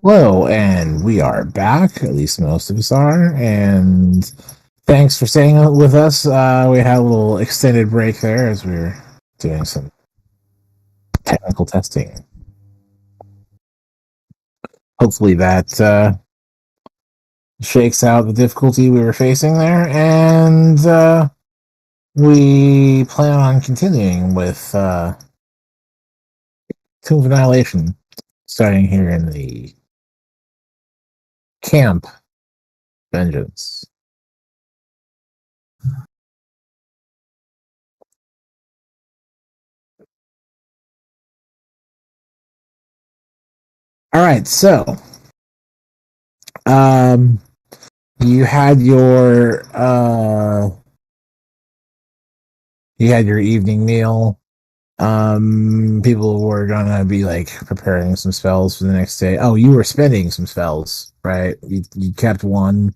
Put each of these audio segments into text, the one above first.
Hello, and we are back. At least most of us are. And thanks for staying with us. We had a little extended break there as we were doing some technical testing. Hopefully that shakes out the difficulty we were facing there. And we plan on continuing with Tomb of Annihilation, starting here in the Camp Vengeance. All right, so you had your evening meal. People were gonna be like preparing some spells for the next day. Oh, you were spending some spells, right? You kept one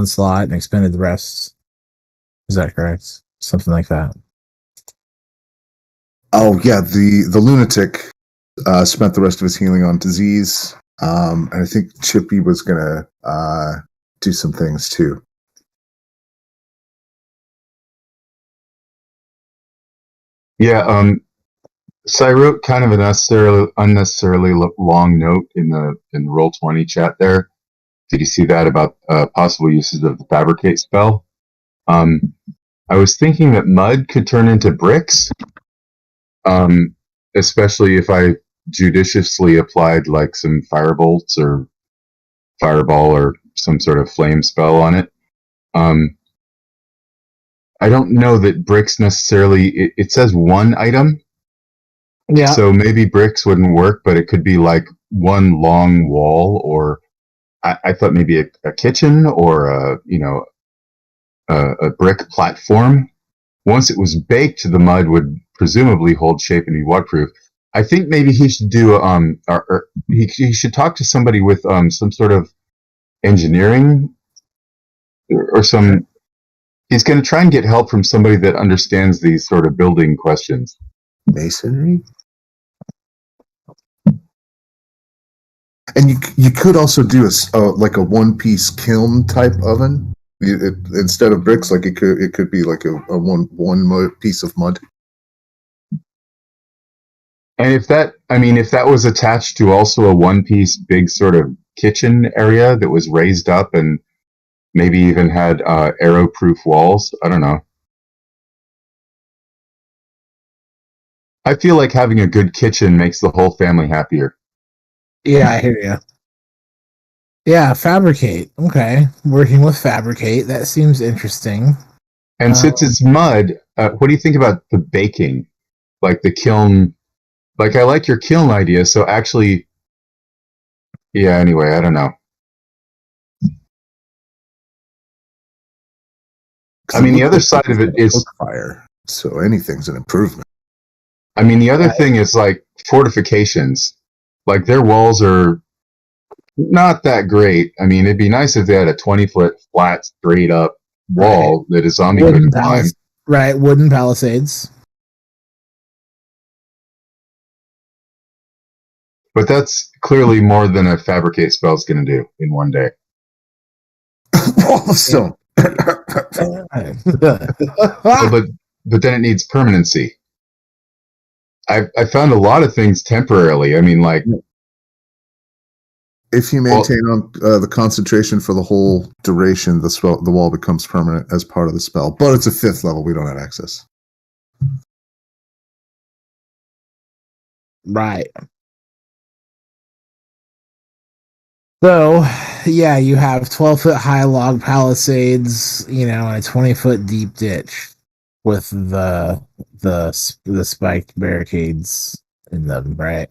slot and expended the rest. Is that correct? Something like that. Oh yeah, the lunatic spent the rest of his healing on disease. And I think Chippy was gonna do some things too. Yeah, so I wrote kind of an unnecessarily long note in the Roll20 chat there. Did you see that about possible uses of the fabricate spell? I was thinking that mud could turn into bricks, especially if I judiciously applied like some firebolts or fireball or some sort of flame spell on it. I don't know that bricks necessarily. It says one item. Yeah. So maybe bricks wouldn't work, but it could be like one long wall, or I thought maybe a kitchen or a brick platform. Once it was baked, the mud would presumably hold shape and be waterproof. I think maybe he should do he should talk to somebody with some sort of engineering or some. He's going to try and get help from somebody that understands these sort of building questions. Masonry? And you could also do like a one-piece kiln type oven. Instead of bricks, like it could be like a one piece of mud. And if that was attached to also a one-piece big sort of kitchen area that was raised up and maybe even had arrow-proof walls, I don't know. I feel like having a good kitchen makes the whole family happier. Yeah, I hear you. Yeah, fabricate. Okay, working with fabricate. That seems interesting. And since it's mud, what do you think about the baking? Like the kiln? Like, I like your kiln idea, so actually... Yeah, anyway, I don't know. I mean, the other side of it is... fire, so anything's an improvement. I mean, the other thing is, like, fortifications. Like, their walls are not that great. I mean, it'd be nice if they had a 20-foot flat, straight-up wall that a zombie couldn't climb. Right, wooden palisades. But that's clearly more than a fabricate spell's going to do in one day. So... but then it needs permanency. I found a lot of things temporarily. I mean, like, if you maintain the concentration for the whole duration, the wall becomes permanent as part of the spell. But it's a 5th level; we don't have access. Right. So, yeah, you have 12-foot high log palisades, and a 20-foot deep ditch with the spiked barricades in them, right?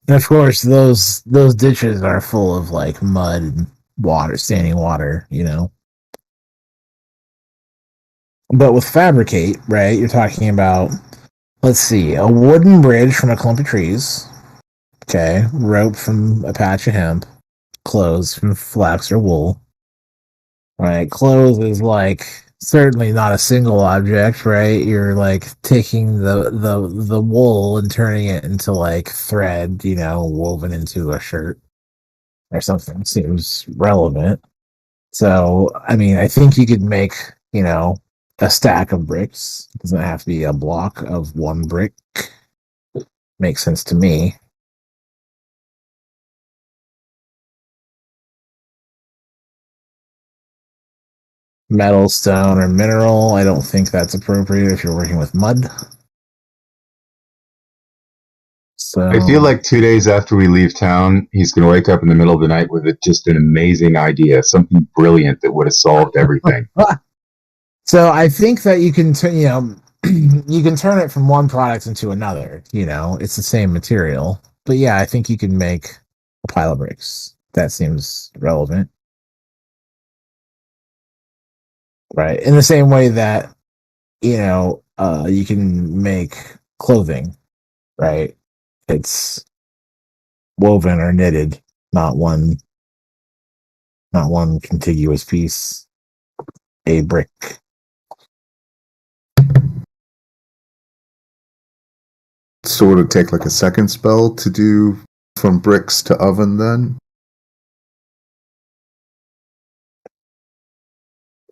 And of course, those ditches are full of like mud and water, standing water, But with fabricate, right, you're talking about, let's see, a wooden bridge from a clump of trees. Okay, rope from a patch of hemp, clothes from flax or wool. Right, clothes is like certainly not a single object, right? You're like taking the wool and turning it into like thread, woven into a shirt or something. Seems relevant. So, I mean, I think you could make, a stack of bricks. It doesn't have to be a block of one brick. Makes sense to me. Metal, stone, or mineral. I don't think that's appropriate if you're working with mud. So I feel like 2 days after we leave town, he's going to wake up in the middle of the night with just an amazing idea, something brilliant that would have solved everything. So I think that you can, you can turn it from one product into another. It's the same material, but yeah, I think you can make a pile of bricks. That seems relevant, right? In the same way that you can make clothing, right? It's woven or knitted, not one contiguous piece. A brick. So would it take like a second spell to do from bricks to oven then?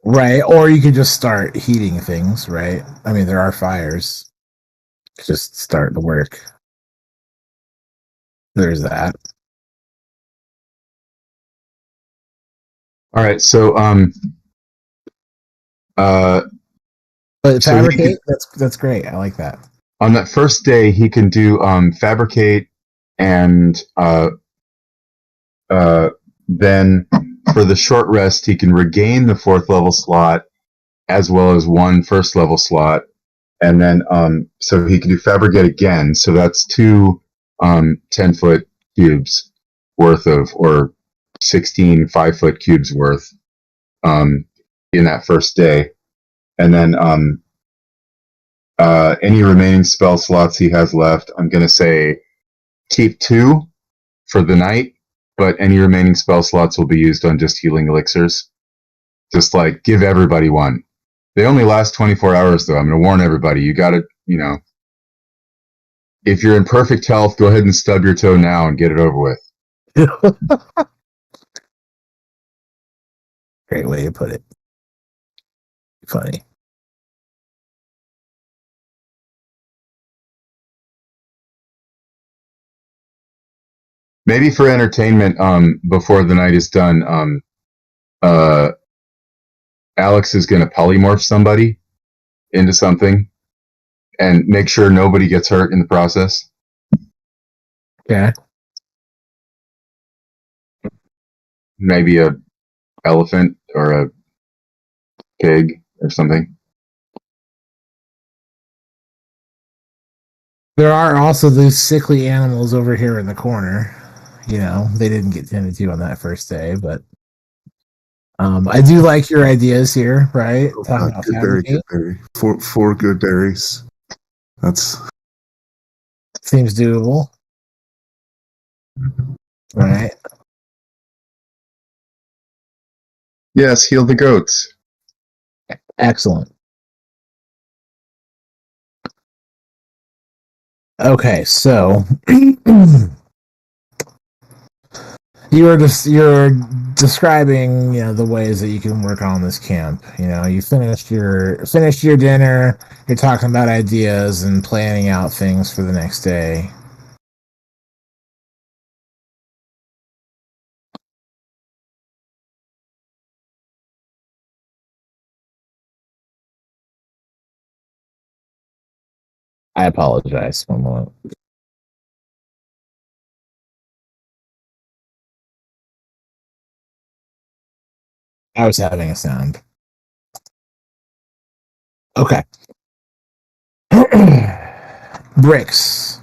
Right, or you could just start heating things, right? I mean, there are fires. Just start the work. There's that. All right, so But so fabricate, that's great. I like that. on that first day he can do fabricate, and then for the short rest he can regain the 4th level slot as well as one first level slot, and then so he can do fabricate again. So that's two 10-foot cubes worth of, or 16 5-foot cubes worth in that first day, and then any remaining spell slots he has left, I'm going to say keep 2 for the night, but any remaining spell slots will be used on just healing elixirs. Just like give everybody one. They only last 24 hours though. I'm going to warn everybody. You got to, if you're in perfect health, go ahead and stub your toe now and get it over with. Great way to put it. Funny. Maybe for entertainment, before the night is done, Alex is going to polymorph somebody into something and make sure nobody gets hurt in the process. Yeah. Maybe a elephant or a pig or something. There are also those sickly animals over here in the corner. They didn't get tended to on that first day, but I do like your ideas here, right? Talking about Good berry, good berry. Four good berries. That's seems doable, right? Yes, heal the goats. Excellent. Okay, so you're describing the ways that you can work on this camp. You finished your dinner. You're talking about ideas and planning out things for the next day. I apologize. One moment. I was having a sound. Okay. Bricks.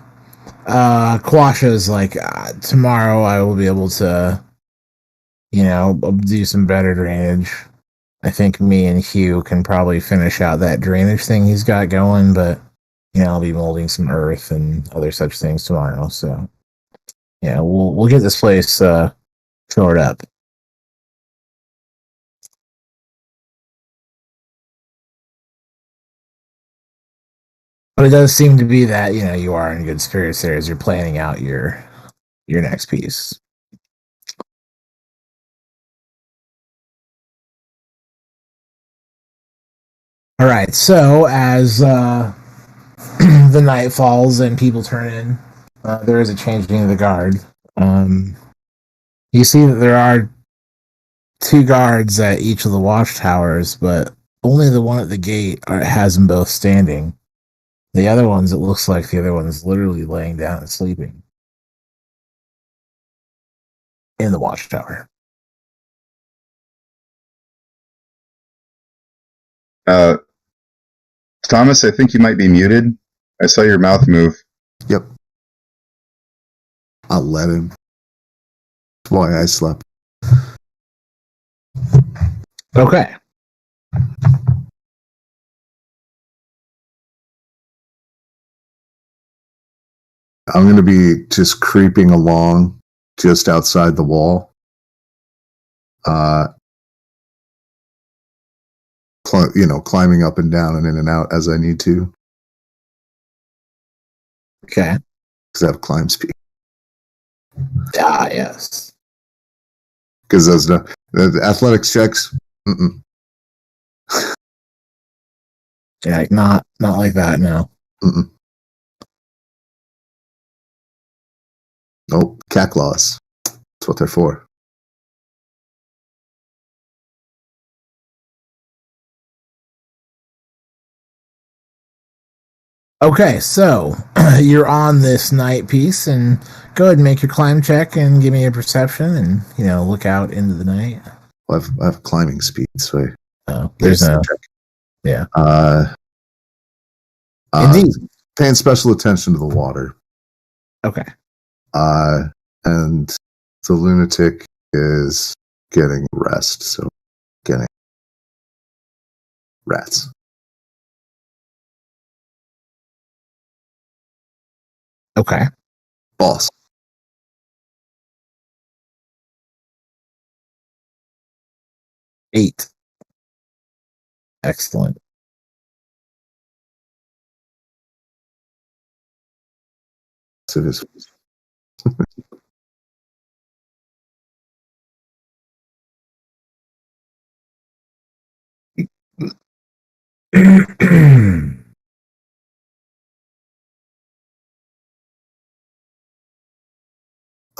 Quasha's like, tomorrow I will be able to, do some better drainage. I think me and Hugh can probably finish out that drainage thing he's got going, but I'll be molding some earth and other such things tomorrow. So yeah, we'll get this place shored up. But it does seem to be that, you are in good spirits there as you're planning out your next piece. All right, so as the night falls and people turn in, there is a changing of the guard. You see that there are 2 guards at each of the watchtowers, but only the one at the gate has them both standing. The other ones, it looks like the other one is literally laying down and sleeping in the watchtower. Thomas, I think you might be muted. I saw your mouth move. Yep. I'll let him. That's why I slept. Okay. I'm going to be just creeping along just outside the wall. Climbing up and down and in and out as I need to. Okay. Because I have climb speed. Ah, yes. Because the athletics checks. Mm-mm. Yeah, not like that, no. Mm-mm. Nope. Cat claws. That's what they're for. Okay, so you're on this night piece, and go ahead and make your climb check and give me a perception, and look out into the night. Well, I have climbing speed, so there's no check. Yeah. Indeed. Paying special attention to the water. Okay. And the lunatic is getting rest, so getting rats. Okay. Boss. Eight. Excellent. So it is.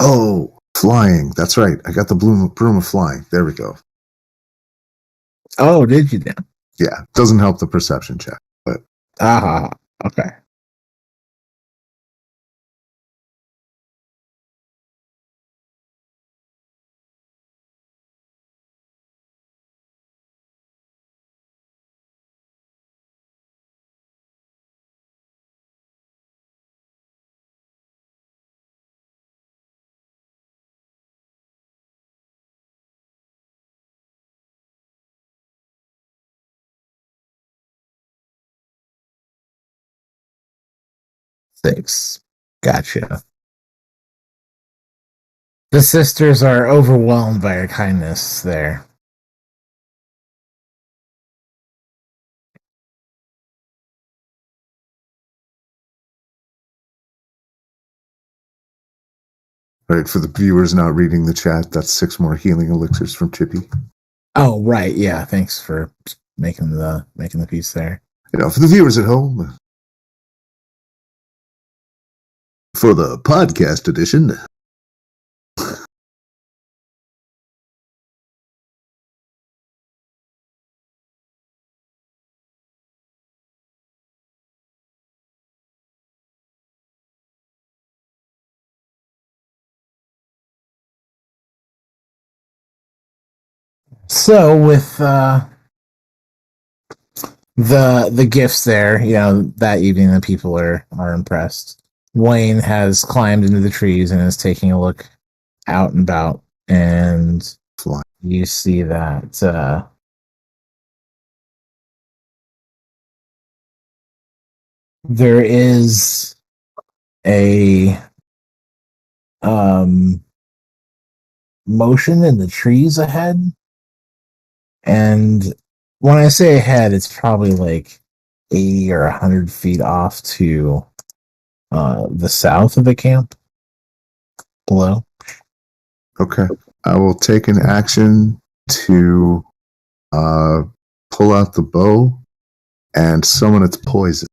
Oh, flying. That's right. I got the broom of flying. There we go. Oh, did you now? Yeah. Doesn't help the perception check, but. Okay. Six. Gotcha. The sisters are overwhelmed by your kindness there. Right, for the viewers not reading the chat, that's 6 more healing elixirs from Chippy. Oh, right. Yeah, thanks for making the piece there. For the viewers at home, for the podcast edition. So with the gifts there, that evening the people are impressed. Wayne has climbed into the trees and is taking a look out and about, and you see that there is a motion in the trees ahead. And when I say ahead, it's probably like 80 or 100 feet off to the south of the camp below. Okay. I will take an action to pull out the bow and summon its poison.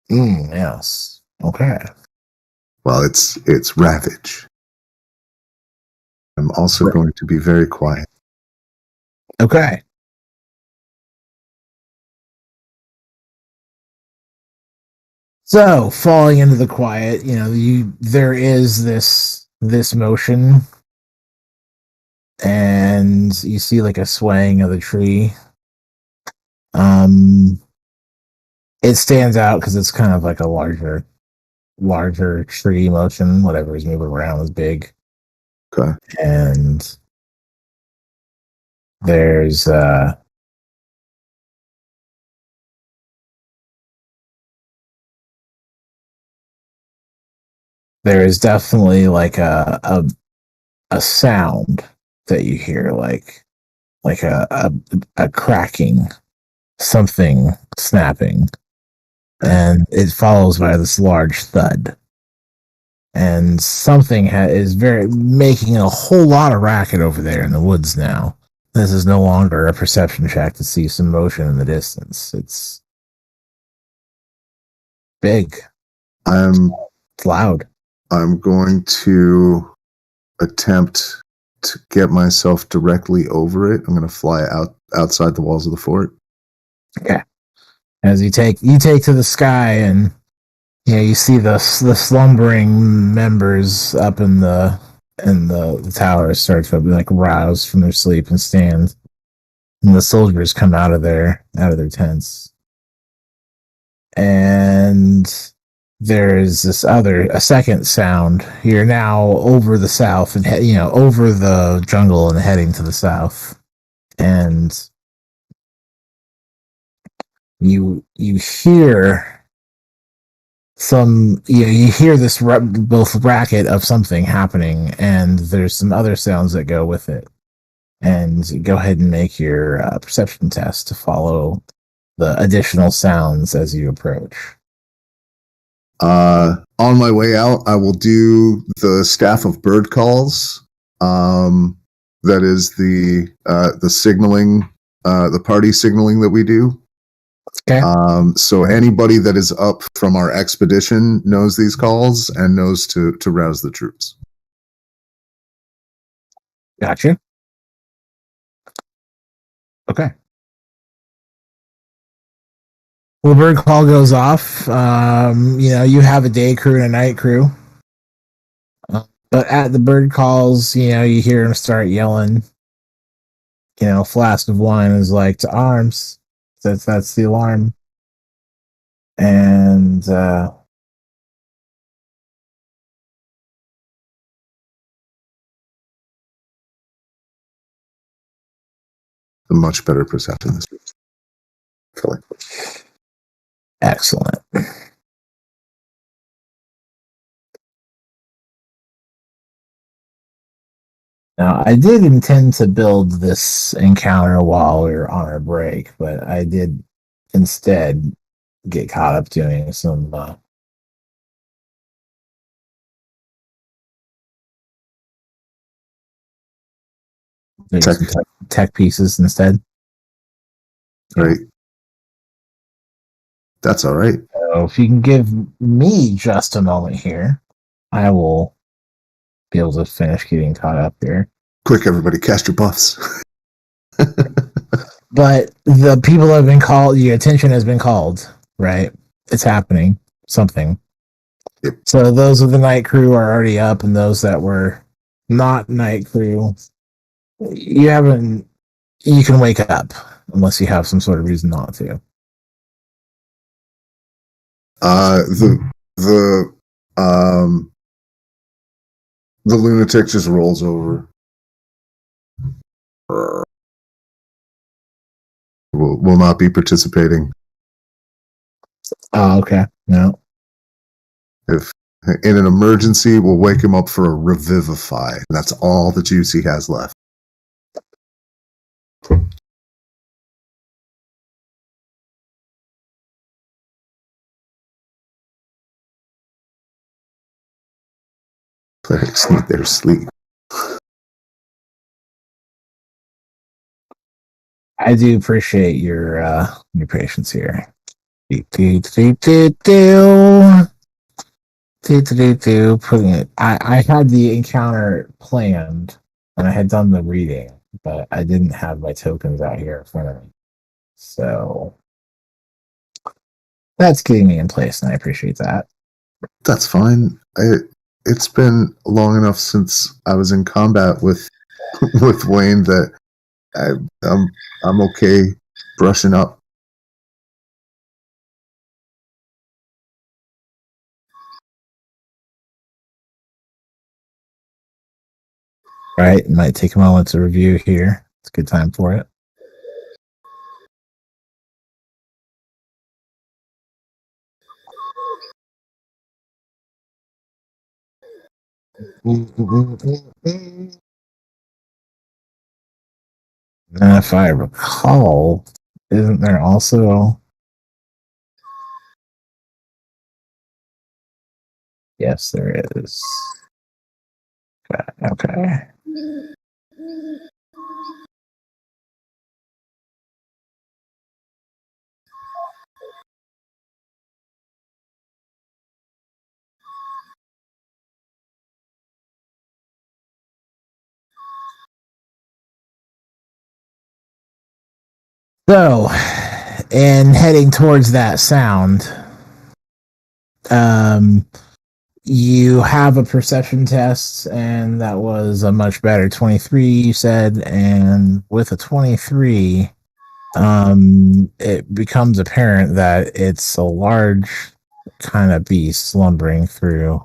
Yes. Okay. Well, it's Ravage. I'm also going to be very quiet. Okay. So, falling into the quiet, there is this motion, and you see like a swaying of the tree. It stands out because it's kind of like a larger tree motion. Whatever is moving around is big. Okay. And there's there is definitely like a sound that you hear, like a cracking, something snapping, and it follows by this large thud. And something is very making a whole lot of racket over there in the woods now. This is no longer a perception check to see some motion in the distance. It's big. It's loud. I'm going to attempt to get myself directly over it. I'm going to fly outside the walls of the fort. Okay. As you take to the sky, and you see the slumbering members up in the tower start to like rouse from their sleep and stand, and the soldiers come out of their tents, and there's a second sound. You're now over the south and over the jungle and heading to the south, and you hear you hear this both racket of something happening, and there's some other sounds that go with it. And go ahead and make your perception test to follow the additional sounds as you approach. On my way out, I will do the staff of bird calls. That is the signaling, the party signaling that we do. Okay. So anybody that is up from our expedition knows these calls and knows to rouse the troops. Gotcha. Okay. Well, bird call goes off. You have a day crew and a night crew. But at the bird calls, you hear them start yelling. Flask of wine is like to arms. That's the alarm. And A much better perception this week. Philly. Excellent. Now, I did intend to build this encounter while we were on our break, but I did instead get caught up doing some tech pieces instead. Right. That's all right. So if you can give me just a moment here, I will be able to finish getting caught up here. Quick, everybody, cast your buffs. But the people have been called, your attention has been called, right? It's happening. Something. Yep. So those of the night crew are already up, and those that were not night crew, you can wake up unless you have some sort of reason not to. The lunatic just rolls over. Will not be participating. Oh, okay. No. If in an emergency, we'll wake him up for a revivify. That's all the juice he has left. Clerics need their sleep. I do appreciate your patience here. Putting it. I had the encounter planned and I had done the reading, but I didn't have my tokens out here in front of me. So that's getting me in place, and I appreciate that. That's fine. It's been long enough since I was in combat with with Wayne that I'm okay brushing up. Right, it might take a moment to review here. It's a good time for it. And if I recall, isn't there also... Yes, there is. Okay. So, in heading towards that sound, you have a perception test, and that was a much better 23, you said, and with a 23, it becomes apparent that it's a large kind of beast slumbering through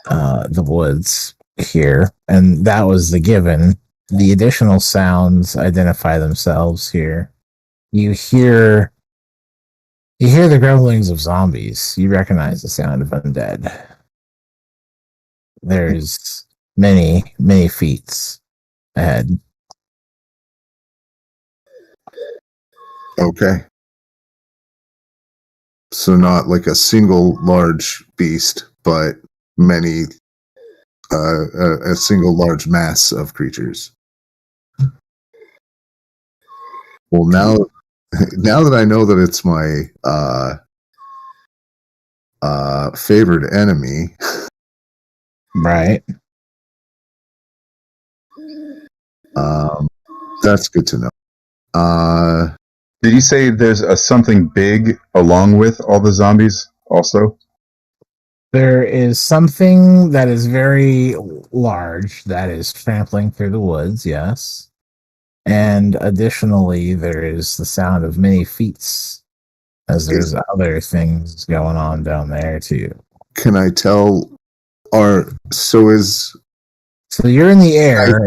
the woods here, and that was the given. The additional sounds identify themselves here. You hear the grumblings of zombies. You recognize the sound of undead. There's many feats ahead. Okay. So not like a single large beast, but many, a single large mass of creatures. Well, now that I know that it's my favored enemy, Right. That's good to know. Did you say there's something big along with all the zombies also? There is something that is very large that is trampling through the woods, yes. And additionally, there is the sound of many feet, as there's other things going on down there too. Can I tell? So you're in the air.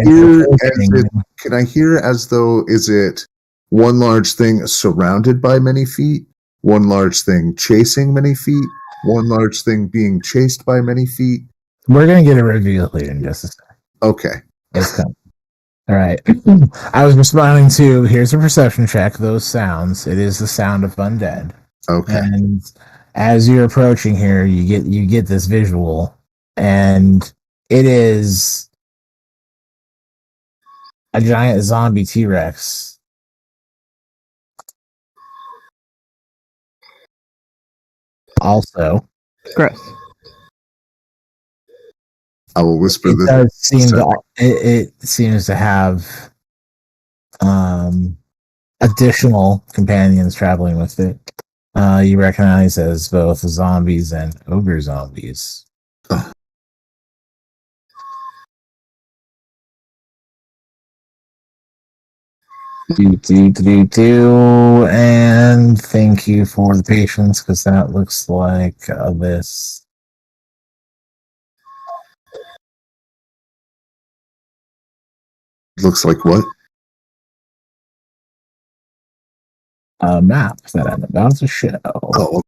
Can I hear as though is it one large thing surrounded by many feet, one large thing chasing many feet, one large thing being chased by many feet? We're gonna get a reveal here in just a second. Okay. It's coming. All right. I was responding to, here's a perception check, those sounds. It is the sound of undead. Okay. And as you're approaching here, you get this visual, and it is a giant zombie T-Rex. Also, Gross. I will whisper it this. does seem it seems to have additional companions traveling with it. You recognize as both zombies and ogre zombies. Oh. And thank you for the patience, because that looks like this. Looks like what? A map that I'm about to show. Oh.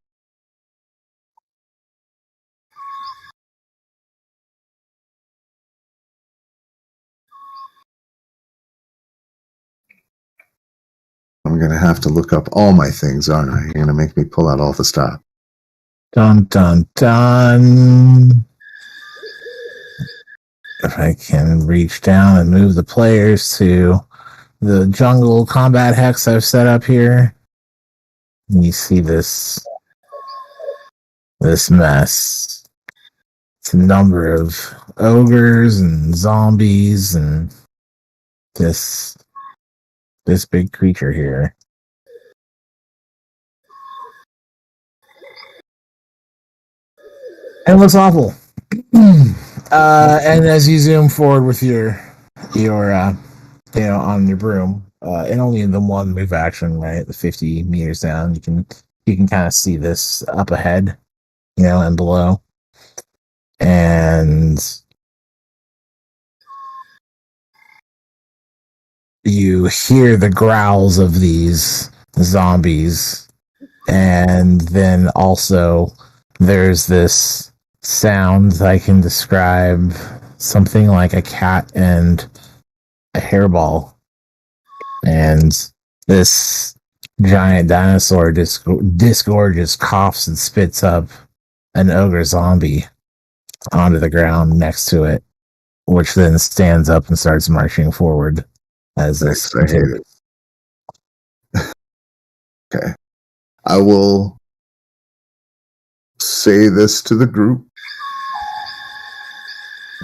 I'm going to have to look up all my things, aren't I? You're going to make me pull out all the stuff. Dun, dun, dun. if I can reach down and move the players to the jungle combat hex I've set up here, and you see this mess. It's a number of ogres and zombies and this big creature here. It looks awful. And as you zoom forward with your on your broom, and only in the one move action, right, the 50 meters down, you can kind of see this up ahead, and below, and you hear the growls of these zombies, and then also there's this sound I can describe, something like a cat and a hairball, and this giant dinosaur disgorges, coughs, and spits up an ogre zombie onto the ground next to it, which then stands up and starts marching forward as this continues. Okay. I will say this to the group.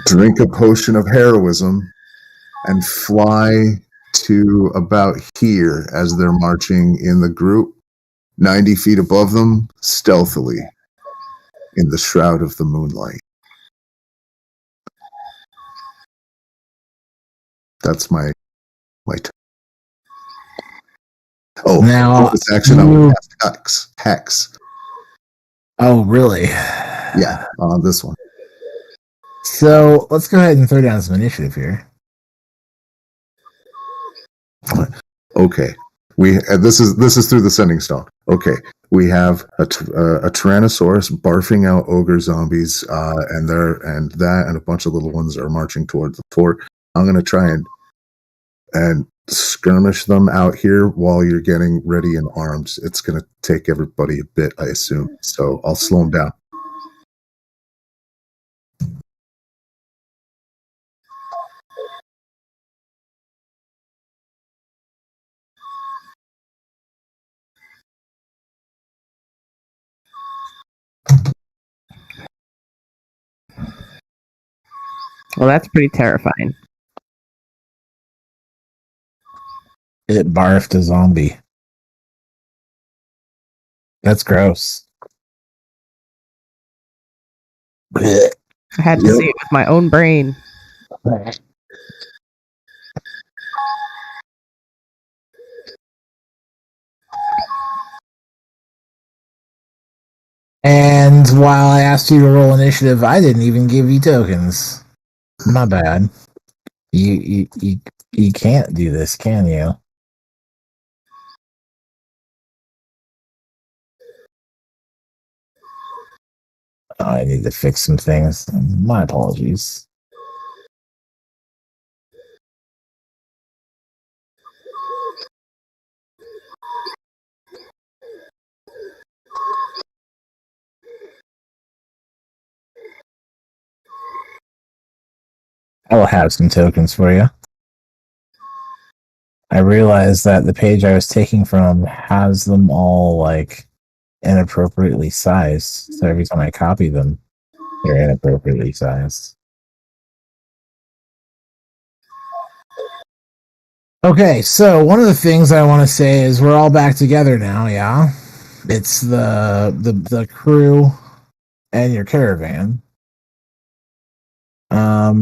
Drink a potion of heroism and fly to about here as they're marching in the group, 90 feet above them, stealthily, in the shroud of the moonlight. That's my turn. Oh, now this action I will cast Hex. Oh, really? Yeah, on this one. So let's go ahead and throw down some initiative here. Okay, this is through the sending stone. Okay, we have a Tyrannosaurus barfing out ogre zombies, and a bunch of little ones are marching towards the fort. I'm gonna try and skirmish them out here while you're getting ready and armed. It's gonna take everybody a bit, I assume. So I'll slow them down. Well, that's pretty terrifying. It barfed a zombie. That's gross. I had to see it with my own brain. And while I asked you to roll initiative, I didn't even give you tokens. My bad. You can't do this, can you? Oh, I need to fix some things. My apologies. I will have some tokens for you. I realized that the page I was taking from has them all like inappropriately sized. So every time I copy them, they're inappropriately sized. Okay, so one of the things I want to say is we're all back together now, yeah? It's the crew and your caravan.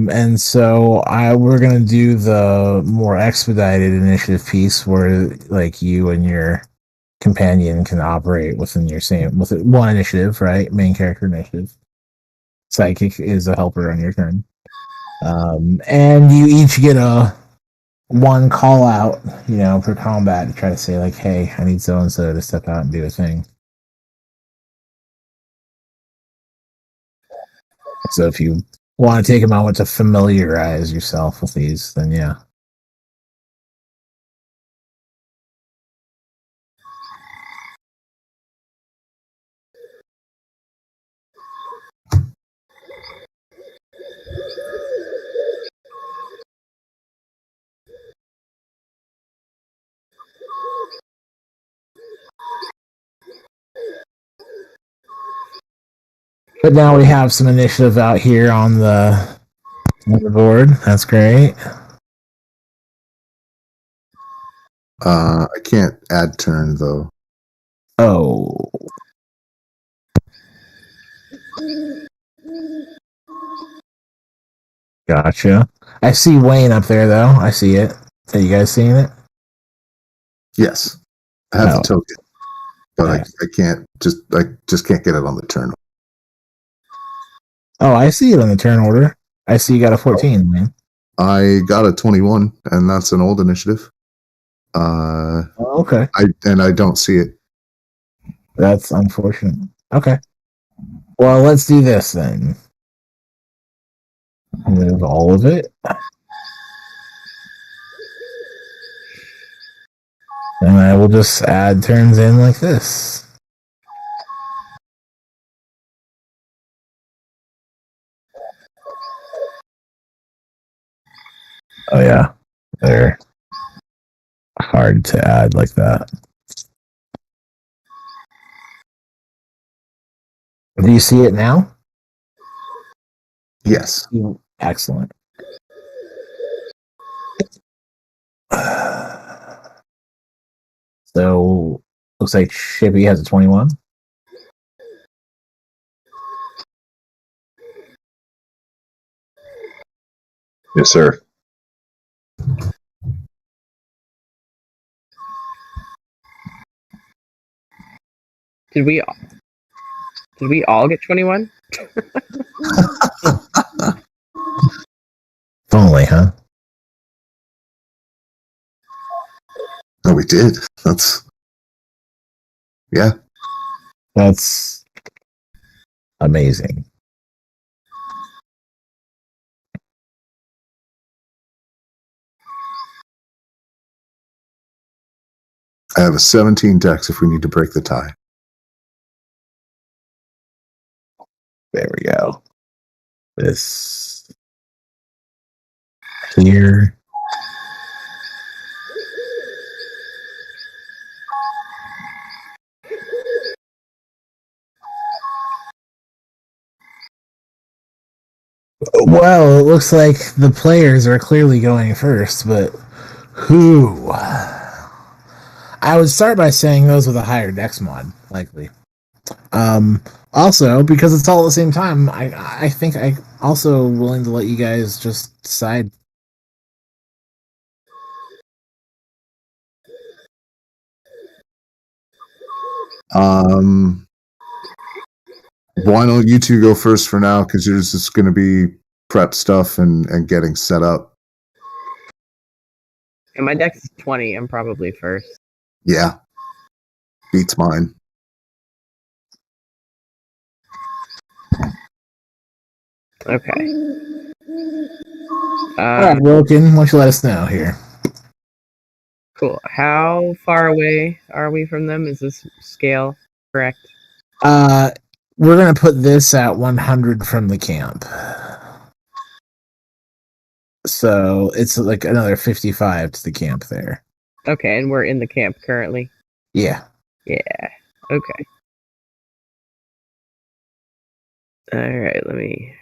And so we're gonna do the more expedited initiative piece where like you and your companion can operate with one initiative, right? Main character initiative. Psychic is a helper on your turn. And you each get one call out, per combat to try to say like, hey, I need so and so to step out and do a thing. So if you want to take a moment to familiarize yourself with these, then yeah. But now we have some initiative out here on the board. That's great. I can't add turn though. Oh. Gotcha. I see Wayne up there, though. I see it. Are you guys seeing it? Yes, I have Oh. the token, but Nice. I just can't get it on the turn. Oh, I see it on the turn order. I see you got a 14, man. I got a 21, and that's an old initiative. Oh, okay. I don't see it. That's unfortunate. Okay. Well, let's do this then. Move all of it. And I will just add turns in like this. Oh, yeah. They're hard to add like that. Do you see it now? Yes. Excellent. So, looks like Shippy has a 21. Yes, sir. Did we all get 21? If only, huh? No, we did. That's amazing. I have a 17 dex if we need to break the tie. There we go. This here. Well, it looks like the players are clearly going first, but who? I would start by saying those with a higher dex mod, likely. Also, because it's all at the same time, I think I also willing to let you guys just decide. Why don't you two go first for now? Because yours is going to be prep stuff and getting set up. And my dex is 20. I'm probably first. Yeah, beats mine. Okay. All right, Wilkin, why don't you let us know here? Cool. How far away are we from them? Is this scale correct? We're gonna put this at 100 from the camp. So it's like another 55 to the camp there. Okay, and we're in the camp currently. Yeah. Yeah. Okay. All right. Let me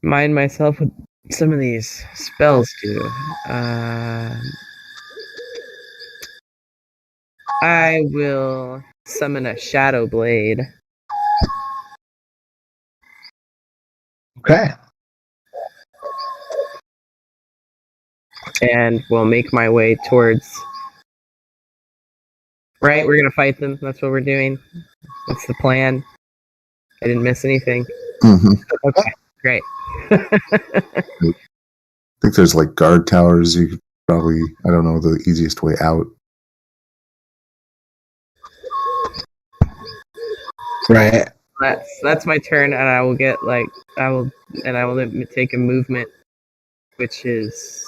remind myself what some of these spells do. I will summon a Shadow Blade. Okay. And we'll make my way towards. Right, we're gonna fight them. That's what we're doing. That's the plan. I didn't miss anything. Mm-hmm. Okay, great. I think there's like guard towers. You could probably, I don't know, the easiest way out. Right. That's my turn, and I will get I will take a movement, which is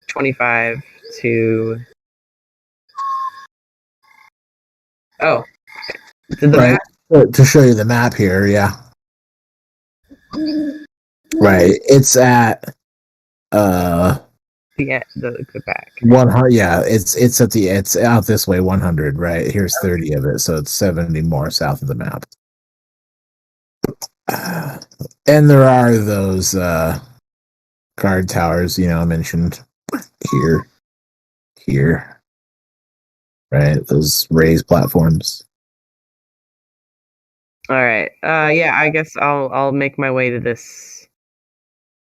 25 to. Oh, to the Right. map. To show you the map here, yeah. Right. It's at the back. 100. Yeah, it's out this way. 100. Right here's 30 of it, so it's 70 more south of the map. And there are those guard towers, I mentioned here, right? Those raised platforms. All right. Yeah, I guess I'll make my way to this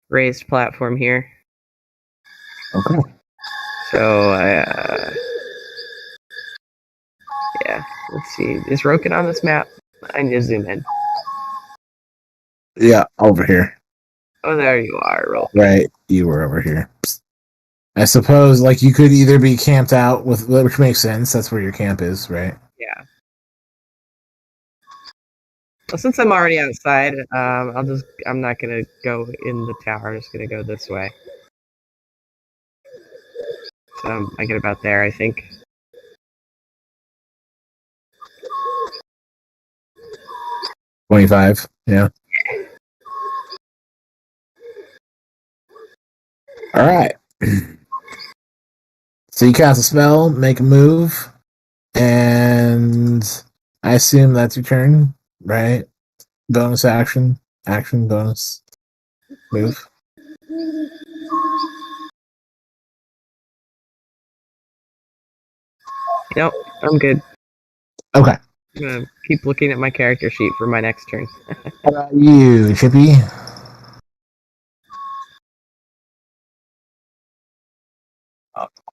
raised platform here. Okay. So, yeah. Let's see. Is Roken on this map? I need to zoom in. Yeah, over here. Oh, there you are, Roken. Right, you were over here. I suppose, like, you could either be camped out with, which makes sense. That's where your camp is, right? Yeah. Well, since I'm already outside, I'm not gonna go in the tower. I'm just gonna go this way. So I get about there, I think. $25. Yeah. All right. So you cast a spell, make a move, and I assume that's your turn, right? Bonus action, bonus move. Nope, I'm good. Okay. I'm gonna keep looking at my character sheet for my next turn. How about you, Chippy?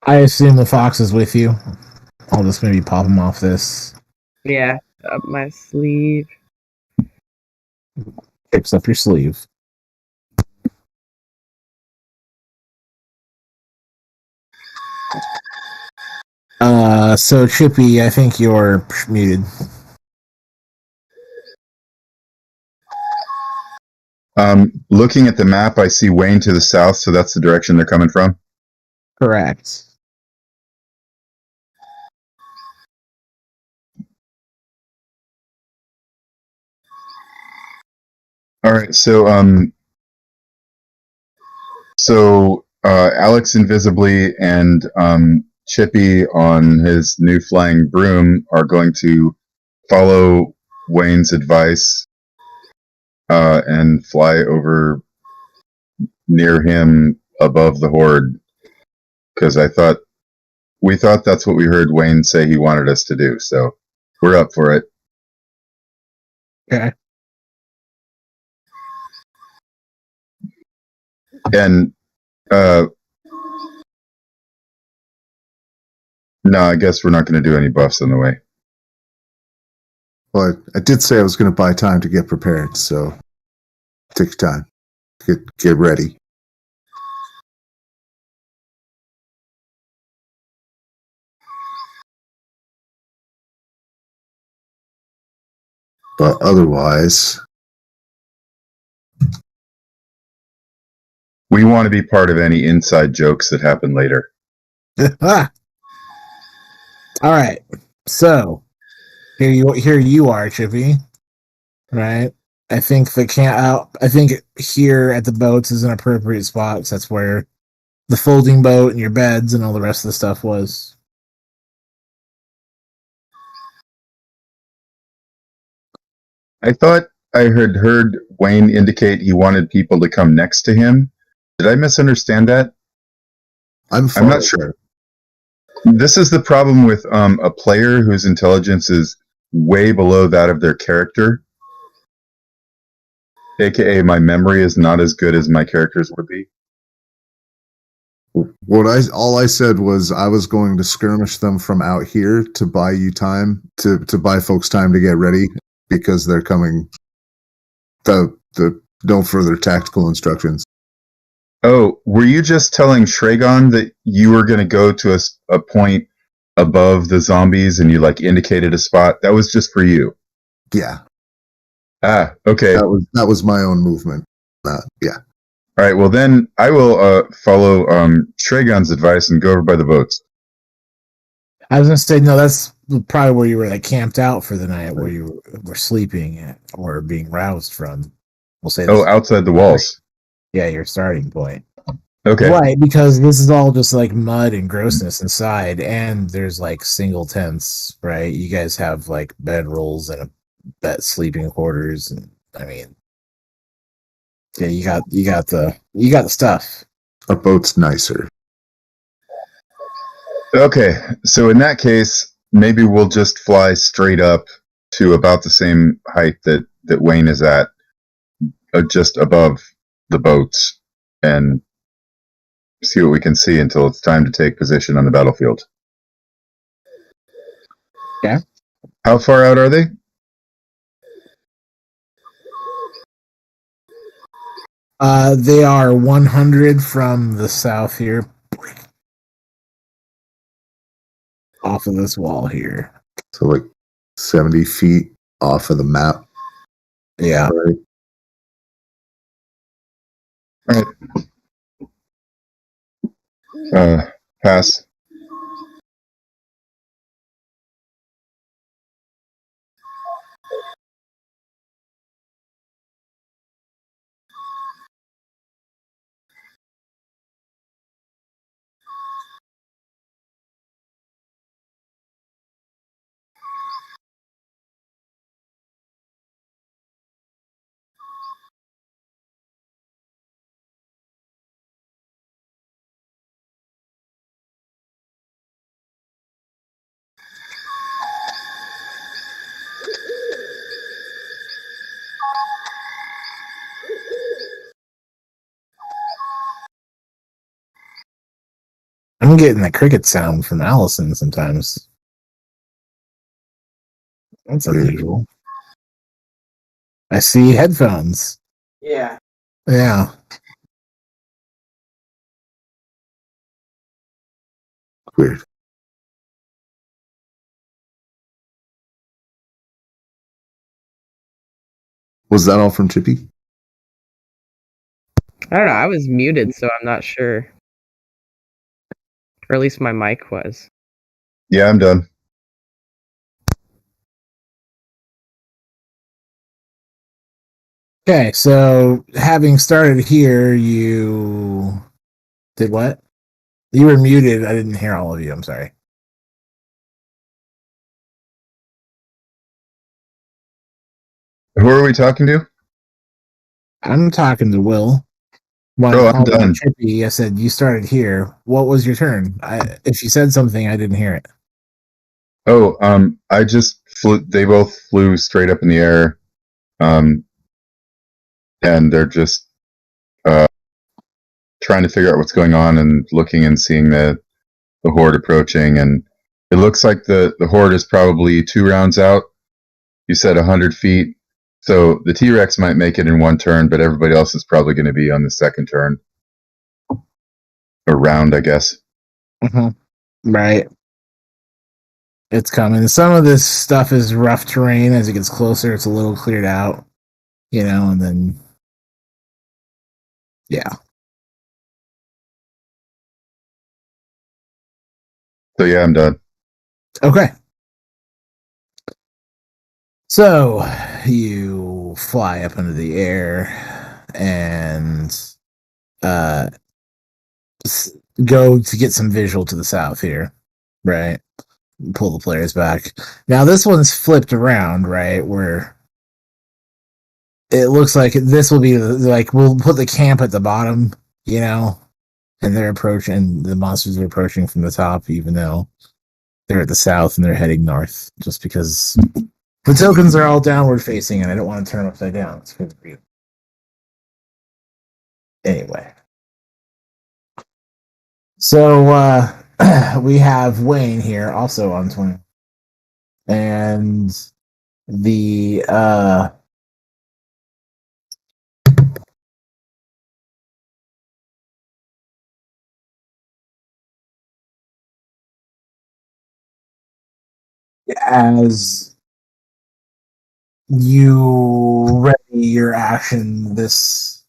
I assume the fox is with you. I'll just maybe pop him off this. Yeah, up my sleeve. Picks up your sleeve. So Chippy, I think you're muted. Looking at the map, I see Wayne to the south, so that's the direction they're coming from. Correct. All right, so Alex invisibly and Chippy on his new flying broom are going to follow Wayne's advice and fly over near him above the horde, because we thought that's what we heard Wayne say he wanted us to do, so we're up for it. Okay. And no, I guess we're not going to do any buffs on the way. Well, I did say I was going to buy time to get prepared, so take your time. Get ready. But otherwise, we want to be part of any inside jokes that happen later. All right. So here you are, Chippy. Right. I think I think here at the boats is an appropriate spot, because that's where the folding boat and your beds and all the rest of the stuff was. I thought I had heard Wayne indicate he wanted people to come next to him. Did I misunderstand that? I'm not sure. This is the problem with a player whose intelligence is way below that of their character. AKA, my memory is not as good as my characters would be. All I said was I was going to skirmish them from out here to buy you time to buy folks time to get ready, because they're coming. The no further tactical instructions. Oh, were you just telling Shragon that you were going to go to a point above the zombies and you indicated a spot? That was just for you. Yeah. Ah, okay. That was my own movement. Yeah. All right. Well, then I will follow Shragon's advice and go over by the boats. I was gonna say, no, that's probably where you were camped out for the night, where you were sleeping at, or being roused from. We'll say. Oh, outside the walls. Yeah, your starting point. Okay. Right, because this is all just like mud and grossness inside, and there's like single tents, right? You guys have like bedrolls and a bed sleeping quarters, and I mean, yeah, you got the stuff. A boat's nicer. Okay. So in that case, maybe we'll just fly straight up to about the same height that Wayne is at, just above the boats, and see what we can see until it's time to take position on the battlefield. Yeah. How far out are they? They are 100 from the south here, off of this wall here. So like 70 feet off of the map. Yeah. Right? All right. Pass. I'm getting the cricket sound from Allison sometimes. That's unusual. I see headphones. Yeah. Yeah. Weird. Was that all from Chippy? I don't know. I was muted, so I'm not sure. Or at least my mic was. Yeah, I'm done. Okay, so having started here, you did what? You were muted. I didn't hear all of you. I'm sorry. Who are we talking to? I'm talking to Will. When Oh, I I'm called done. on Chippy, I said you started here. What was your turn? If you said something, I didn't hear it. Oh, I just flew. They both flew straight up in the air, and they're just trying to figure out what's going on and looking and seeing the horde approaching. And it looks like the horde is probably 2 rounds out. You said 100 feet, so the T-Rex might make it in one turn, but everybody else is probably going to be on the second turn or round, I guess. Mm-hmm. Right. It's coming. Some of this stuff is rough terrain. As it gets closer, it's a little cleared out, and then, yeah. So yeah, I'm done. Okay. So you fly up into the air and go to get some visual to the south here, right? Pull the players back. Now this one's flipped around, right? Where it looks like this will be like we'll put the camp at the bottom, and they're approaching. The monsters are approaching from the top, even though they're at the south and they're heading north, just because the tokens are all downward facing, and I don't want to turn them upside down. It's good for you. Anyway. So we have Wayne here also on 20. And the as you ready your action, this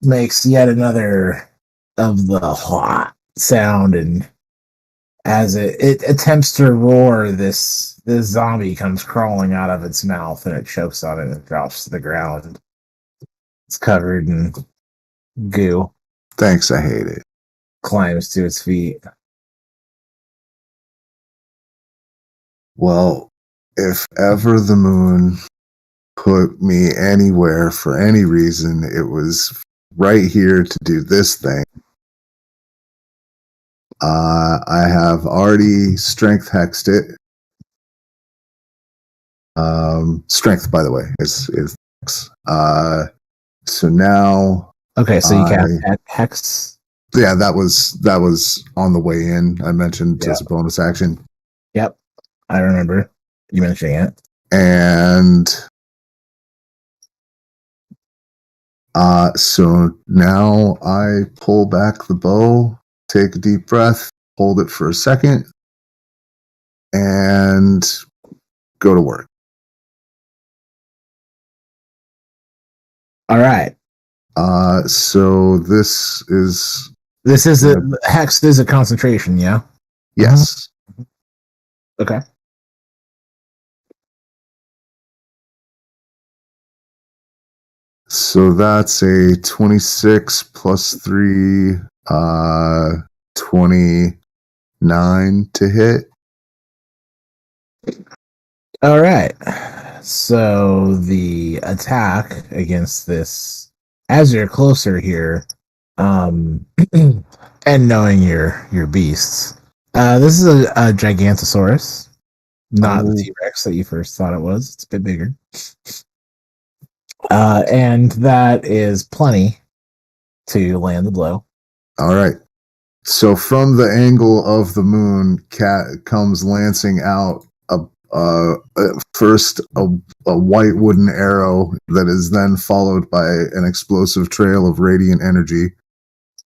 makes yet another of the hot sound, and as it attempts to roar, this zombie comes crawling out of its mouth, and it chokes on it and drops to the ground. It's covered in goo. Thanks, I hate it. Climbs to its feet. Well, if ever the moon put me anywhere for any reason, it was right here to do this thing. I have already strength hexed it. Strength, by the way, is so now. Okay, so you cast hex. Yeah, that was on the way in. I mentioned as a bonus action. Yep, I remember you mentioning it. And so now I pull back the bow, take a deep breath, hold it for a second, and go to work. All right. So this is a hex is a concentration, yeah? Yes. Okay. So that's a 26 plus 3, 29 to hit. All right. So the attack against this, as you're closer here, and knowing your beasts, this is a Gigantosaurus, not the T-Rex that you first thought it was. It's a bit bigger. And that is plenty to land the blow. All right. So from the angle of the moon, Cat comes lancing out first a white wooden arrow that is then followed by an explosive trail of radiant energy.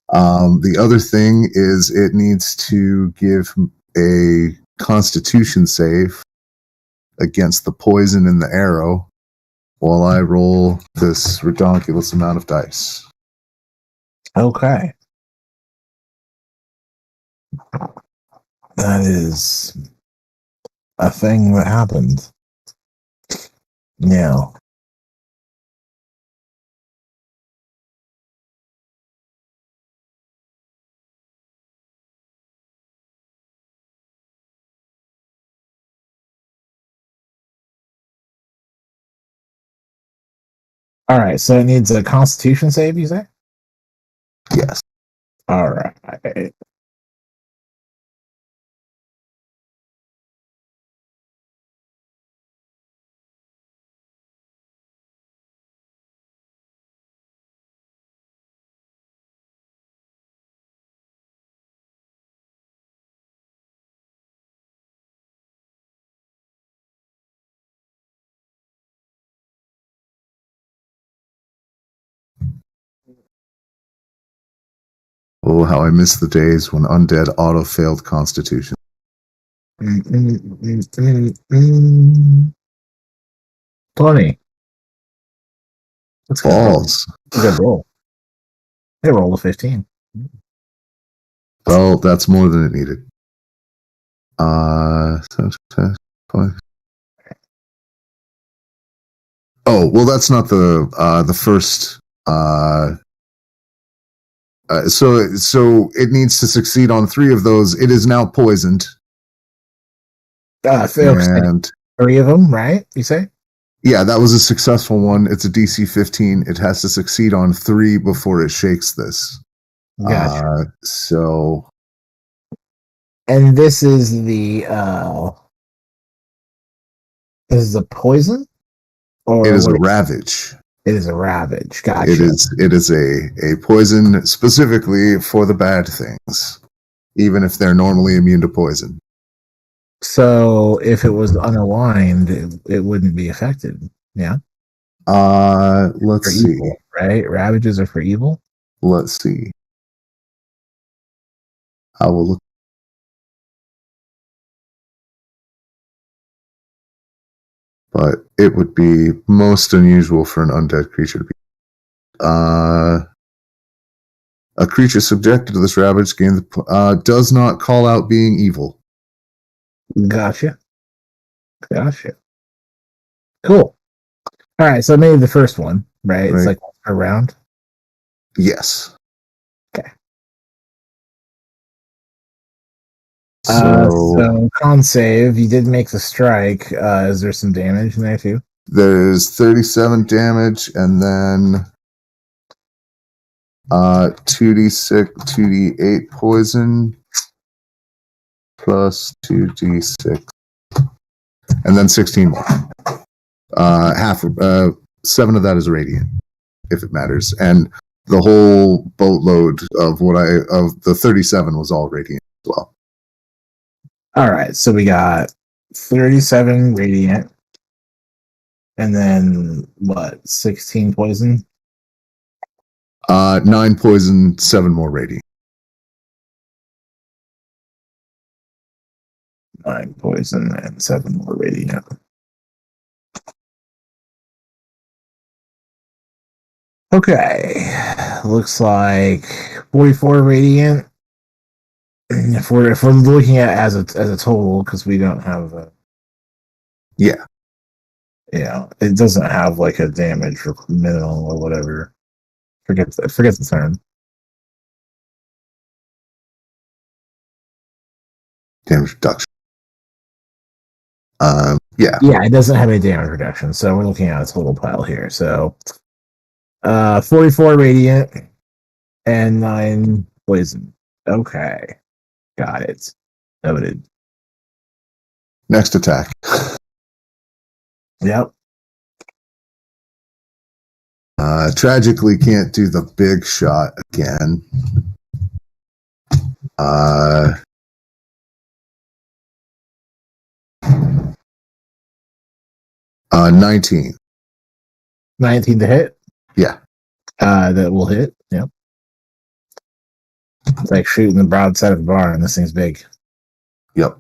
The other thing is it needs to give a Constitution save against the poison in the arrow while I roll this redonkulous amount of dice. Okay. That is a thing that happened. Yeah. All right, so it needs a Constitution save, you say? Yes. All right. Oh, how I miss the days when undead auto-failed Constitution. 20. That's Balls. Good roll. They rolled a 15. Well, that's more than it needed. Oh, well, that's not the first. So it needs to succeed on 3 of those. It is now poisoned. And 3 of them, right? You say? Yeah, that was a successful one. It's a DC 15. It has to succeed on 3 before it shakes this. Gotcha. So, and this is the this is a poison, or it is a ravage. It is a ravage. Gotcha. It is a poison specifically for the bad things, even if they're normally immune to poison. So if it was unaligned, it wouldn't be affected. Yeah. Let's see. Evil, right? Ravages are for evil. Let's see. I will look. But it would be most unusual for an undead creature to be. A creature subjected to this ravage does not call out being evil. Gotcha. Cool. All right, so maybe the first one, right? It's like a round. Yes. Okay. So con save, you did make the strike. Is there some damage in there too? There's 37 damage, and then 2d6, 2d8 poison, plus 2d6, and then 16 more. Half, 7 of that is radiant, if it matters, and the whole boatload of the 37 was all radiant as well. All right, so we got 37 radiant, and then what? 16 poison. 9 poison, 7 more radiant. 9 poison and 7 more radiant. Okay, looks like 44 radiant. If we're looking at as a total, because we don't have a it doesn't have like a damage or minimal or whatever. Forget the term. Damage reduction. Yeah, it doesn't have any damage reduction, so we're looking at a total pile here. So 44 radiant and 9 poison. Okay, got it. Noted. Next attack. Yep. Tragically can't do the big shot again. 19. 19 to hit? Yeah. That will hit. Yep. It's like shooting the broadside of a barn. This thing's big. Yep.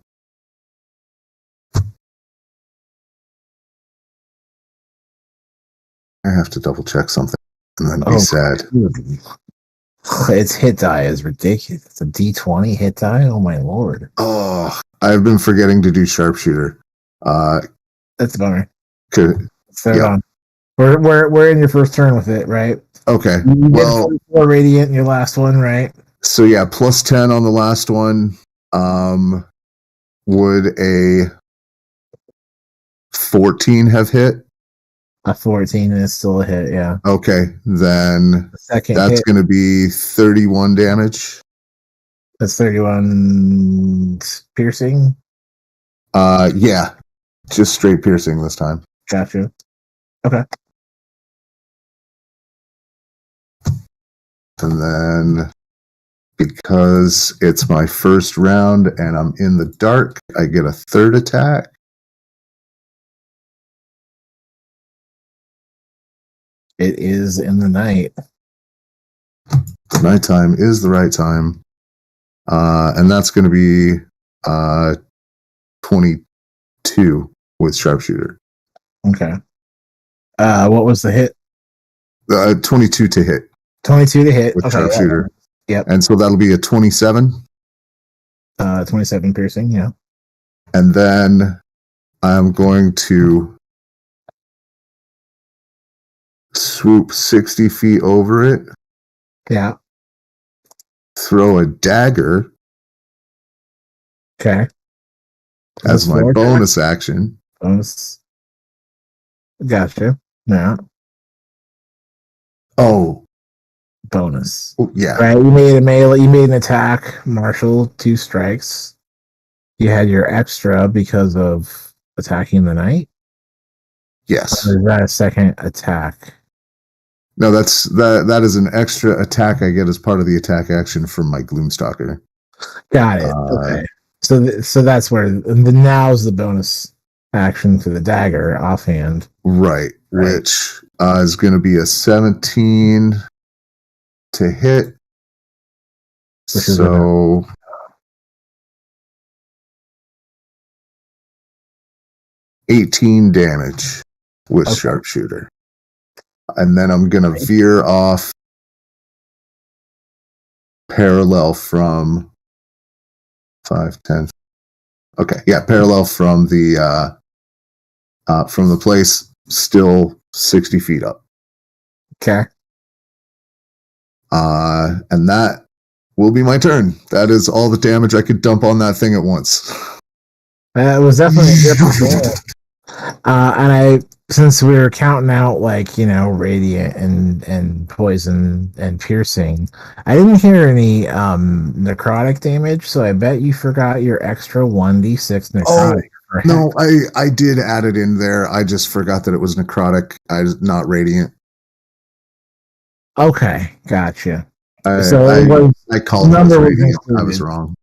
I have to double check something and then be sad. Its hit die is ridiculous. It's a D20 hit die? Oh my lord. Oh, I've been forgetting to do sharpshooter. That's a bummer. Could, on. We're in your first turn with it, right? Okay. You did 44 radiant in your last one, right? So yeah, plus 10 on the last one. Would a 14 have hit? A 14 is still a hit, yeah. Okay, then that's going to be 31 damage. That's 31 piercing? Yeah, just straight piercing this time. Gotcha. Okay. And then, because it's my first round and I'm in the dark, I get a third attack. It is in the night. The nighttime is the right time. And that's going to be 22 with sharpshooter. Okay. What was the hit? 22 to hit. 22 to hit. With sharpshooter. Yep. And so that'll be a 27. 27 piercing, yeah. And then I'm going to swoop 60 feet over it. Yeah. Throw a dagger. Okay. As my bonus action. Bonus. Gotcha. Yeah. Oh. Bonus. Yeah. Right. You made a melee. You made an attack, Marshall. 2 strikes. You had your extra because of attacking the knight. Yes. Or is that a second attack? No, that is an extra attack I get as part of the attack action from my Gloomstalker. Got it. Okay. So that's where now's the bonus action for the dagger offhand. Right. Which is going to be a 17 to hit. So 18 damage with sharpshooter. And then I'm going to veer off parallel from 5, 10. Okay, yeah, parallel from the place, still 60 feet up. Okay. And that will be my turn. That is all the damage I could dump on that thing at once. It was definitely a different roll. And since we were counting out like radiant and poison and piercing, I didn't hear any necrotic damage. So I bet you forgot your extra 1d6 necrotic. No, I did add it in there. I just forgot that it was necrotic. Not radiant. Okay, gotcha. I called it as radiant. I was wrong.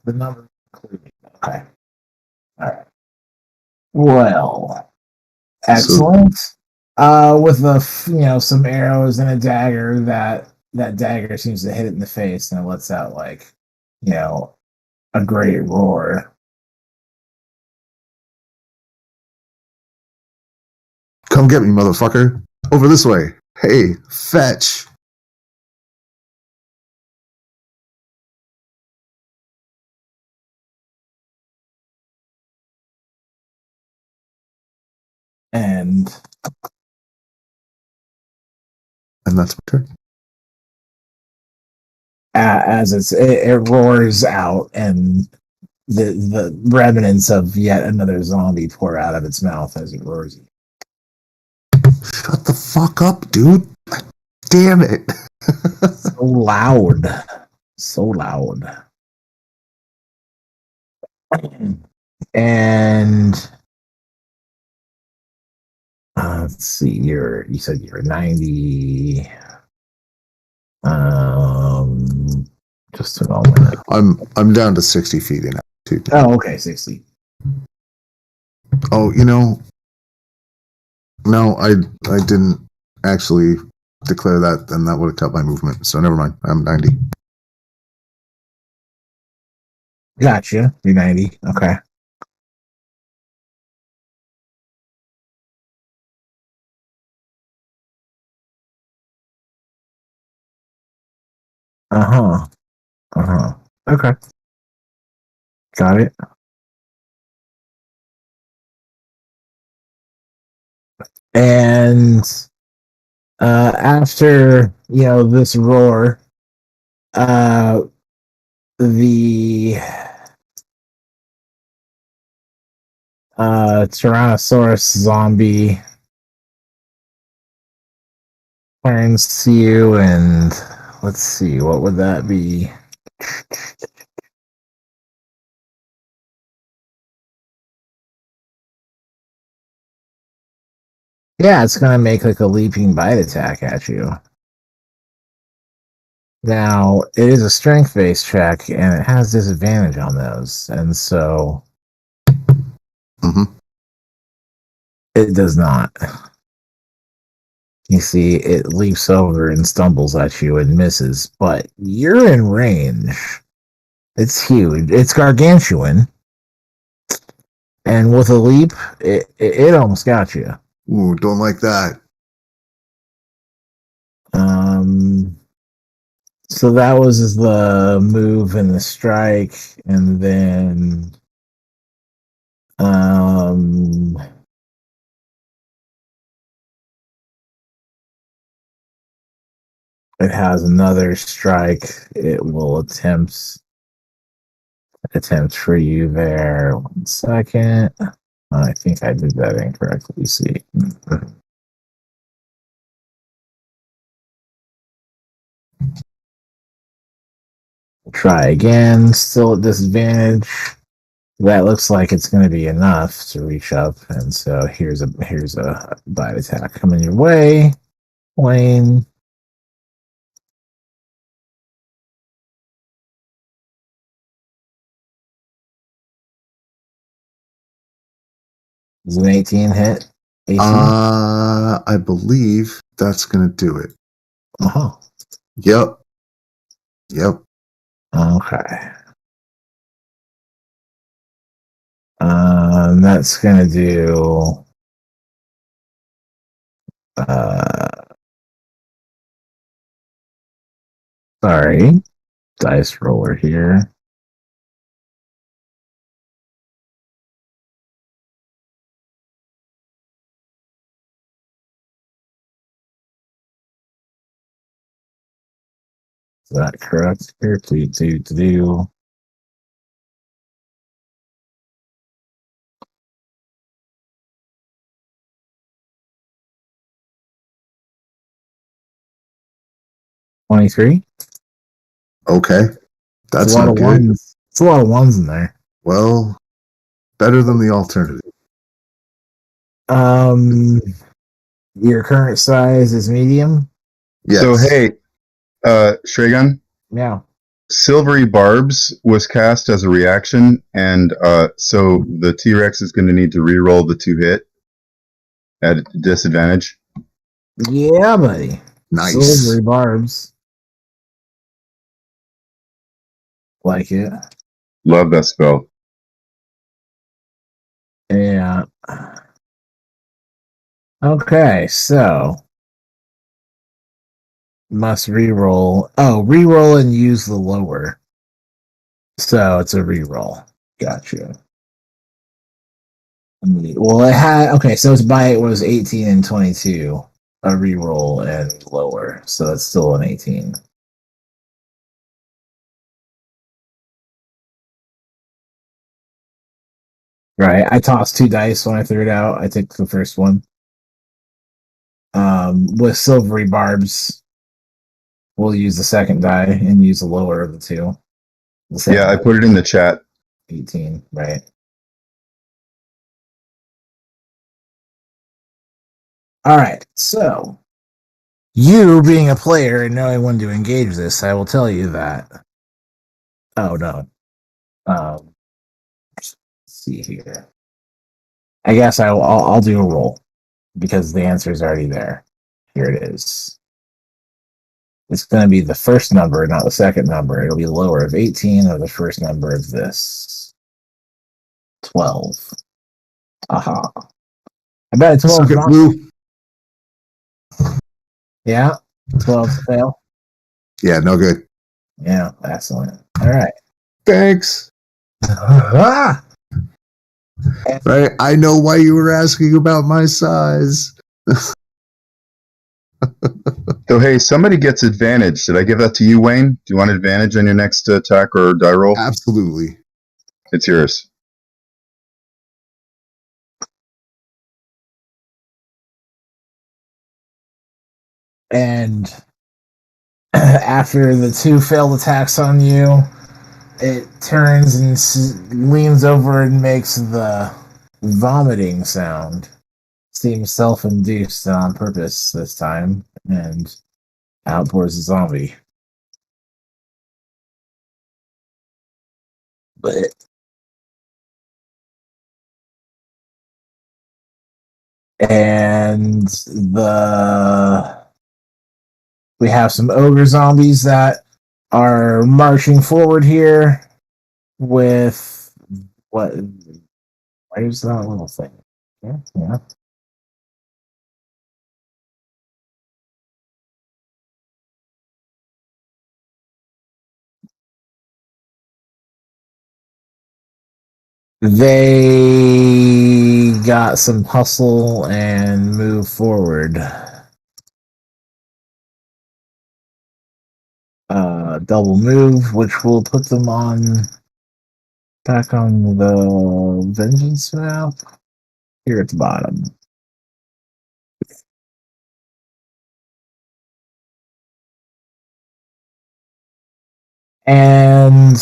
The number included. Okay. All right. Well, excellent. With some arrows and a dagger, that dagger seems to hit it in the face, and it lets out a great roar. Come get me, motherfucker! Over this way. Hey, fetch! And that's my turn. As it roars out, and the remnants of yet another zombie pour out of its mouth as it roars. Shut the fuck up, dude! Damn it! So loud. So loud. And let's see, you said you're 90. Just a moment. I'm down to 60 feet in altitude. Oh, okay, 60. Oh, no, I didn't actually declare that, then that would have cut my movement. So never mind. I'm 90. Gotcha. You're 90. Okay. Uh-huh. Uh-huh. Okay. Got it. And after, this roar, the Tyrannosaurus zombie turns to you, and let's see, what would that be? Yeah, it's gonna make like a leaping bite attack at you. Now, it is a strength-based check, and it has disadvantage on those, and so it does not. You see, it leaps over and stumbles at you and misses, but you're in range. It's huge. It's gargantuan. And with a leap, it almost got you. Ooh, don't like that. So that was the move and the strike, and then it has another strike. It will attempt for you there. 1 second. I think I did that incorrectly. See. Try again. Still at disadvantage. That looks like it's going to be enough to reach up, and so here's a bite attack coming your way, Wayne. Is an 18 hit? 18? I believe that's gonna do it. Uh-huh. Yep. Okay. That's gonna do sorry, dice roller here. Is that correct? Here to do. $23. Okay. That's a lot not of good. ones. It's a lot of ones in there. Well, better than the alternative. Your current size is medium. Yes. So hey, Shregun, Yeah. Silvery Barbs was cast as a reaction, and so the T-Rex is going to need to re-roll the 2-hit at disadvantage. Yeah, buddy. Nice. Silvery barbs. Like it. Love that spell. Yeah. Okay, so must re-roll. Oh, re-roll and use the lower. So it's a re-roll. Gotcha. Well, it had so its bite was 18 and 22. A re-roll and lower, so it's still an 18. Right. I tossed 2 dice when I threw it out. I took the first one. With silvery barbs, we'll use the second die and use the lower of the two. Yeah, I put it in the chat. 18, right. All right, so you being a player and knowing when to engage this, I will tell you that. Oh no. Let's see here. I guess I'll do a roll because the answer is already there. Here it is. It's going to be the first number, not the second number. It'll be lower of 18 or the first number of this. 12. Aha. I bet a 12 blue. Yeah. 12 fail. Yeah, no good. Yeah, excellent. All right. Thanks. Ah! Right. I know why you were asking about my size. So hey, somebody gets advantage. Did I give that to you, Wayne? Do you want advantage on your next attack or die roll? Absolutely. It's yours. And after the 2 failed attacks on you, it turns and leans over and makes the vomiting sound. Seems self-induced on purpose this time, and outpours a zombie. But and we have some ogre zombies that are marching forward here with what? Where's that little thing? Yeah. They got some hustle and move forward. Double move, which will put them back on the vengeance map here at the bottom. And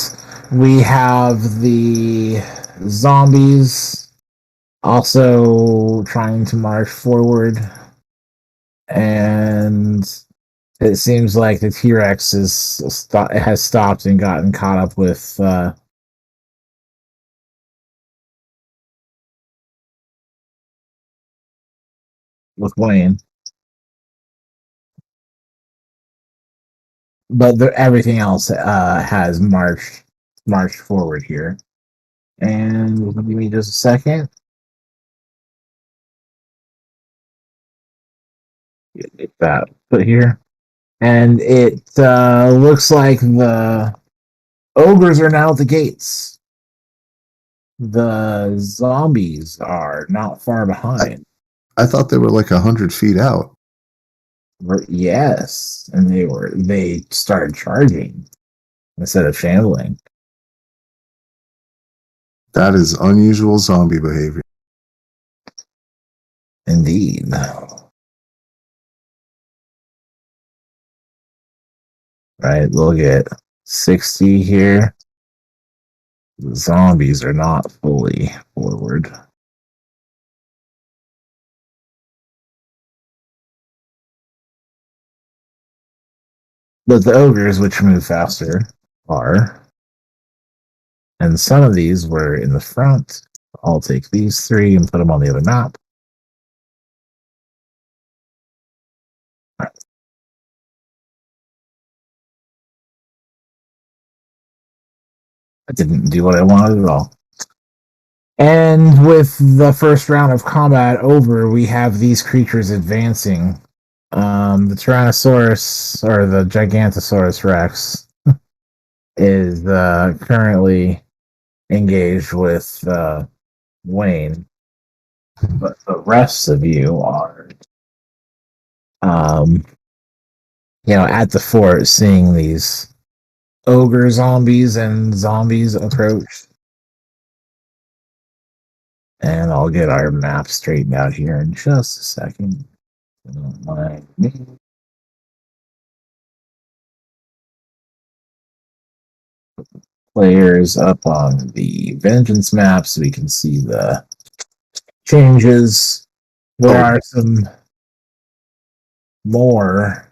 we have the zombies also trying to march forward. And it seems like the T-Rex has stopped and gotten caught up with Wayne. But everything else has marched forward here. And give me just a second. Get that put here. And it looks like the ogres are now at the gates. The zombies are not far behind. I thought they were like 100 feet out. Yes, and they started charging instead of shambling. That is unusual zombie behavior. Indeed. Right, we'll get 60 here. The zombies are not fully forward. But the ogres, which move faster, are. And some of these were in the front. I'll take these 3 and put them on the other map. I didn't do what I wanted at all. And with the first round of combat over, we have these creatures advancing. The Tyrannosaurus, or the Gigantosaurus Rex, is currently engaged with Wayne. But the rest of you are, at the fort, seeing these ogre zombies and zombies approach. And I'll get our map straightened out here in just a second. Don't mind me. Players up on the Vengeance map so we can see the changes. There are some more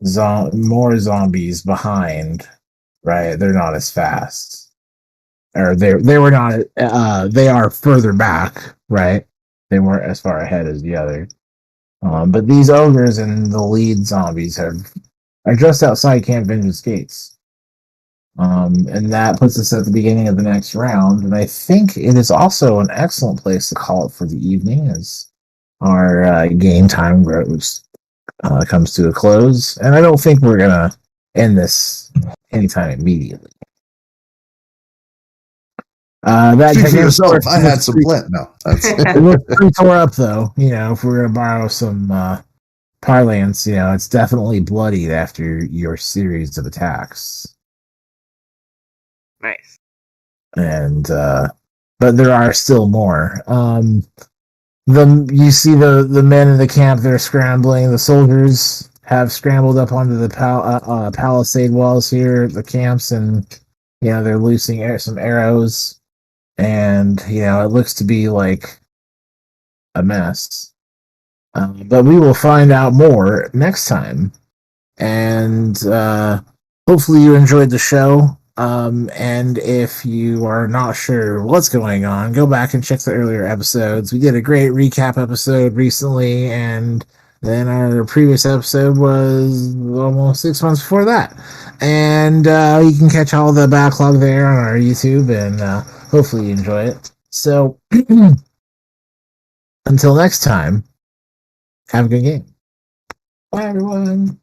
zombies behind, right? They're not as fast. Or they were not they are further back, right? They weren't as far ahead as the other. But these ogres and the lead zombies are just outside Camp Vengeance gates. And that puts us at the beginning of the next round. And I think it is also an excellent place to call it for the evening as our game time comes to a close. And I don't think we're going to end this anytime immediately. Speak for yourself. I had some blend. No, it looks pretty tore up, though. If we're going to borrow some parlance, it's definitely bloodied after your series of attacks. Nice. And but there are still more. You see the men in the camp, they're scrambling. The soldiers have scrambled up onto the palisade walls here at the camps, and they're loosing some arrows. And it looks to be like a mess. But we will find out more next time. And hopefully you enjoyed the show. And if you are not sure what's going on, go back and check the earlier episodes. We did a great recap episode recently, and then our previous episode was almost 6 months before that. And you can catch all the backlog there on our YouTube, and hopefully you enjoy it. So, until next time, have a good game. Bye, everyone.